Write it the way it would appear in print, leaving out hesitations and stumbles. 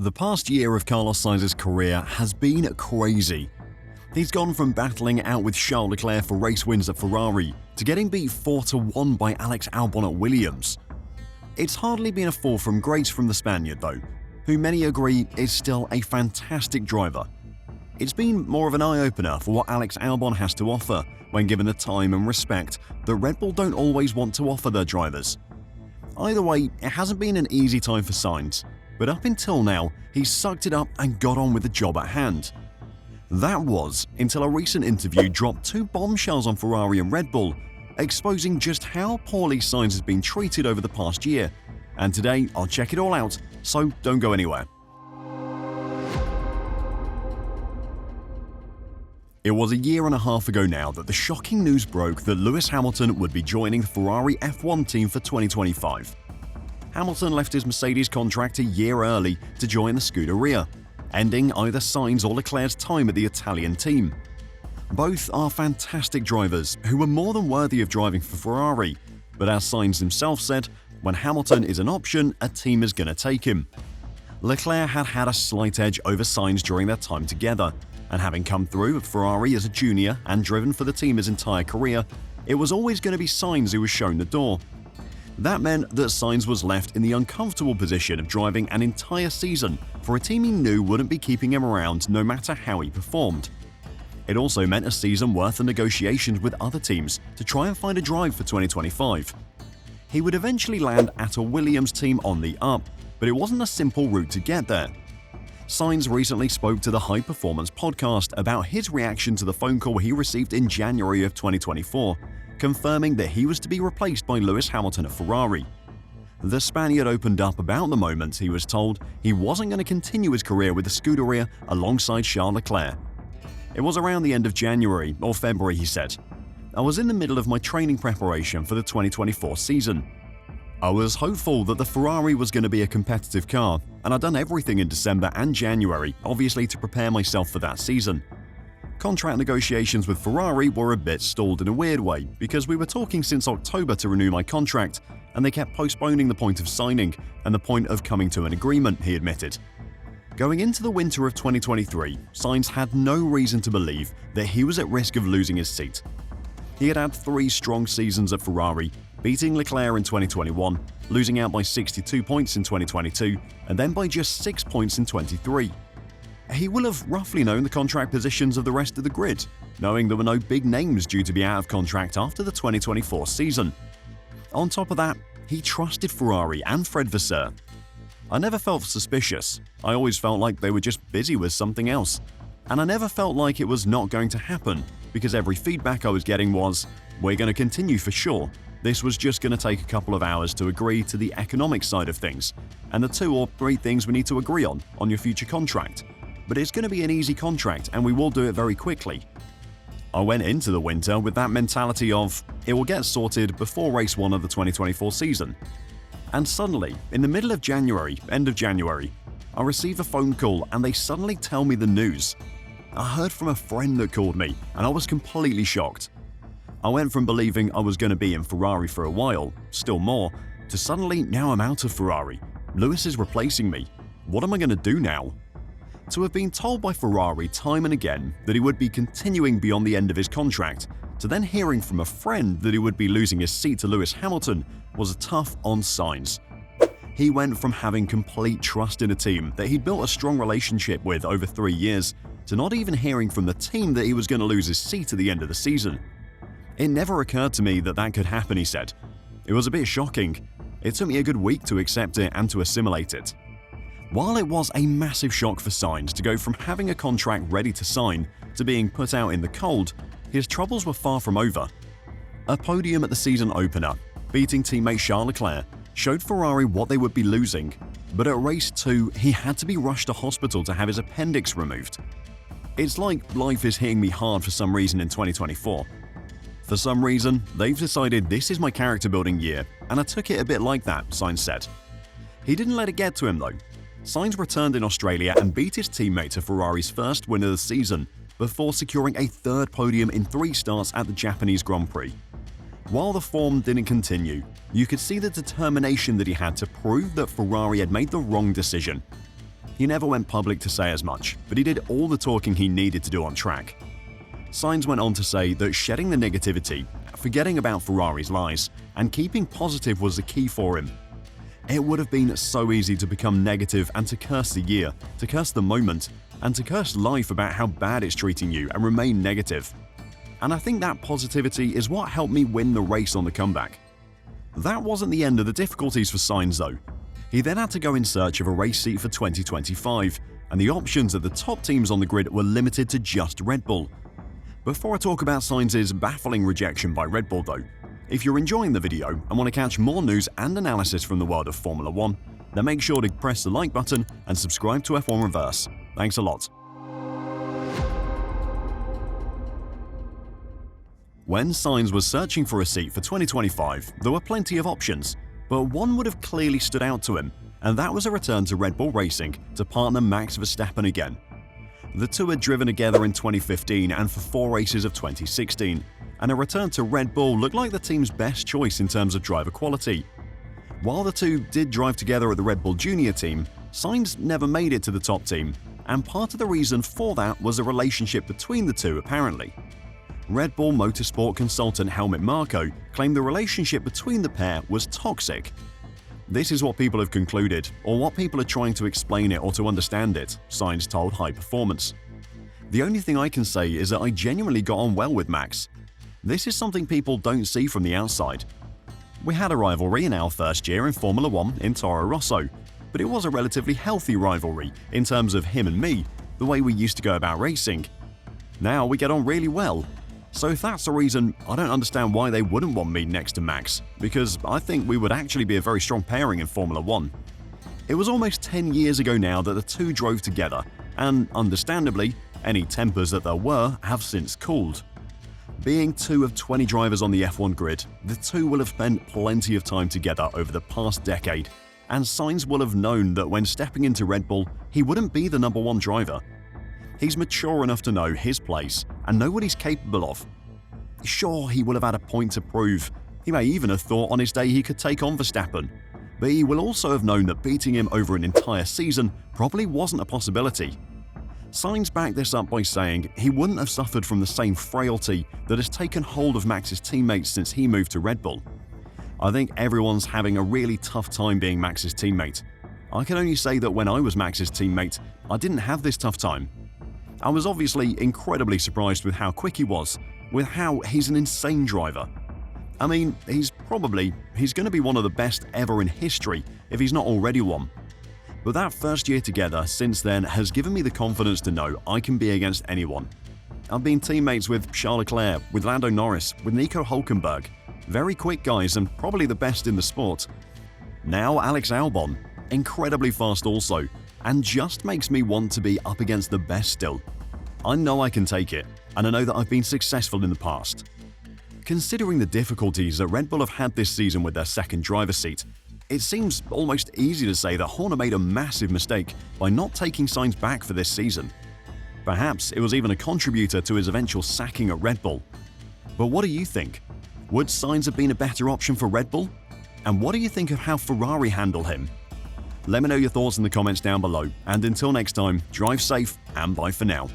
The past year of Carlos Sainz's career has been crazy. He's gone from battling out with Charles Leclerc for race wins at Ferrari to getting beat 4-1 by Alex Albon at Williams. It's hardly been a fall from grace from the Spaniard though, who many agree is still a fantastic driver. It's been more of an eye-opener for what Alex Albon has to offer when given the time and respect that Red Bull don't always want to offer their drivers. Either way, it hasn't been an easy time for Sainz, but up until now, he's sucked it up and got on with the job at hand. That was until a recent interview dropped two bombshells on Ferrari and Red Bull, exposing just how poorly Sainz has been treated over the past year. And today, I'll check it all out, so don't go anywhere. It was a year and a half ago now that the shocking news broke that Lewis Hamilton would be joining the Ferrari F1 team for 2025. Hamilton left his Mercedes contract a year early to join the Scuderia, ending either Sainz or Leclerc's time at the Italian team. Both are fantastic drivers who were more than worthy of driving for Ferrari, but as Sainz himself said, when Hamilton is an option, a team is going to take him. Leclerc had a slight edge over Sainz during their time together, and having come through at Ferrari as a junior and driven for the team his entire career, it was always going to be Sainz who was shown the door. That meant that Sainz was left in the uncomfortable position of driving an entire season for a team he knew wouldn't be keeping him around no matter how he performed. It also meant a season worth of negotiations with other teams to try and find a drive for 2025. He would eventually land at a Williams team on the up, but it wasn't a simple route to get there. Sainz recently spoke to the High Performance podcast about his reaction to the phone call he received in January of 2024, confirming that he was to be replaced by Lewis Hamilton at Ferrari. The Spaniard opened up about the moment he was told he wasn't going to continue his career with the Scuderia alongside Charles Leclerc. It was around the end of January or February, he said. I was in the middle of my training preparation for the 2024 season. I was hopeful that the Ferrari was going to be a competitive car, and I'd done everything in December and January, obviously to prepare myself for that season. Contract negotiations with Ferrari were a bit stalled in a weird way because we were talking since October to renew my contract, and they kept postponing the point of signing and the point of coming to an agreement, he admitted. Going into the winter of 2023, Sainz had no reason to believe that he was at risk of losing his seat. He had 3 strong seasons at Ferrari, beating Leclerc in 2021, losing out by 62 points in 2022, and then by just 6 points in 23. He will have roughly known the contract positions of the rest of the grid, knowing there were no big names due to be out of contract after the 2024 season. On top of that, he trusted Ferrari and Fred Vasseur. I never felt suspicious. I always felt like they were just busy with something else. And I never felt like it was not going to happen, because every feedback I was getting was, "We're going to continue for sure. This was just going to take a couple of hours to agree to the economic side of things, and the 2 or 3 things we need to agree on your future contract. But it's going to be an easy contract and we will do it very quickly." I went into the winter with that mentality of, it will get sorted before race 1 of the 2024 season. And suddenly, in the middle of January, end of January, I receive a phone call and they suddenly tell me the news. I heard from a friend that called me and I was completely shocked. I went from believing I was going to be in Ferrari for a while, still more, to suddenly now I'm out of Ferrari. Lewis is replacing me. What am I going to do now? To have been told by Ferrari time and again that he would be continuing beyond the end of his contract, to then hearing from a friend that he would be losing his seat to Lewis Hamilton, was tough on Sainz. He went from having complete trust in a team that he'd built a strong relationship with over 3 years, to not even hearing from the team that he was going to lose his seat at the end of the season. It never occurred to me that that could happen, he said. It was a bit shocking. It took me a good week to accept it and to assimilate it. While it was a massive shock for Sainz to go from having a contract ready to sign to being put out in the cold, his troubles were far from over. A podium at the season opener, beating teammate Charles Leclerc, showed Ferrari what they would be losing, but at race 2, he had to be rushed to hospital to have his appendix removed. It's like life is hitting me hard for some reason in 2024. For some reason, they've decided this is my character building year, and I took it a bit like that, Sainz said. He didn't let it get to him though. Sainz returned in Australia and beat his teammate to Ferrari's first win of the season, before securing a 3rd podium in 3 starts at the Japanese Grand Prix. While the form didn't continue, you could see the determination that he had to prove that Ferrari had made the wrong decision. He never went public to say as much, but he did all the talking he needed to do on track. Sainz went on to say that shedding the negativity, forgetting about Ferrari's lies, and keeping positive was the key for him. It would have been so easy to become negative and to curse the year, to curse the moment, and to curse life about how bad it's treating you and remain negative. And I think that positivity is what helped me win the race on the comeback. That wasn't the end of the difficulties for Sainz though. He then had to go in search of a race seat for 2025, and the options at the top teams on the grid were limited to just Red Bull. Before I talk about Sainz's baffling rejection by Red Bull though, if you're enjoying the video and want to catch more news and analysis from the world of Formula 1, then make sure to press the like button and subscribe to F1 Reverse. Thanks a lot. When Sainz was searching for a seat for 2025, there were plenty of options, but one would have clearly stood out to him, and that was a return to Red Bull Racing to partner Max Verstappen again. The two had driven together in 2015 and for 4 races of 2016, and a return to Red Bull looked like the team's best choice in terms of driver quality. While the two did drive together at the Red Bull Junior team, Sainz never made it to the top team, and part of the reason for that was a relationship between the two apparently. Red Bull motorsport consultant Helmut Marko claimed the relationship between the pair was toxic. This is what people have concluded, or what people are trying to explain it or to understand it, Sainz told High Performance. The only thing I can say is that I genuinely got on well with Max. This is something people don't see from the outside. We had a rivalry in our first year in Formula 1 in Toro Rosso, but it was a relatively healthy rivalry in terms of him and me, the way we used to go about racing. Now we get on really well. So if that's the reason, I don't understand why they wouldn't want me next to Max, because I think we would actually be a very strong pairing in Formula 1. It was almost 10 years ago now that the two drove together, and understandably, any tempers that there were have since cooled. Being 2 of 20 drivers on the F1 grid, the two will have spent plenty of time together over the past decade, and Sainz will have known that when stepping into Red Bull, he wouldn't be the #1 driver. He's mature enough to know his place and know what he's capable of. Sure, he will have had a point to prove. He may even have thought on his day he could take on Verstappen. But he will also have known that beating him over an entire season probably wasn't a possibility. Sainz backed this up by saying he wouldn't have suffered from the same frailty that has taken hold of Max's teammates since he moved to Red Bull. I think everyone's having a really tough time being Max's teammate. I can only say that when I was Max's teammate, I didn't have this tough time. I was obviously incredibly surprised with how quick he was, with how he's an insane driver. I mean, he's going to be one of the best ever in history if he's not already one. But that first year together since then has given me the confidence to know I can be against anyone. I've been teammates with Charles Leclerc, with Lando Norris, with Nico Hülkenberg, very quick guys and probably the best in the sport. Now Alex Albon, incredibly fast also, and just makes me want to be up against the best still. I know I can take it, and I know that I've been successful in the past. Considering the difficulties that Red Bull have had this season with their second driver seat, it seems almost easy to say that Horner made a massive mistake by not taking Sainz back for this season. Perhaps it was even a contributor to his eventual sacking at Red Bull. But what do you think? Would Sainz have been a better option for Red Bull? And what do you think of how Ferrari handled him? Let me know your thoughts in the comments down below, and until next time, drive safe and bye for now.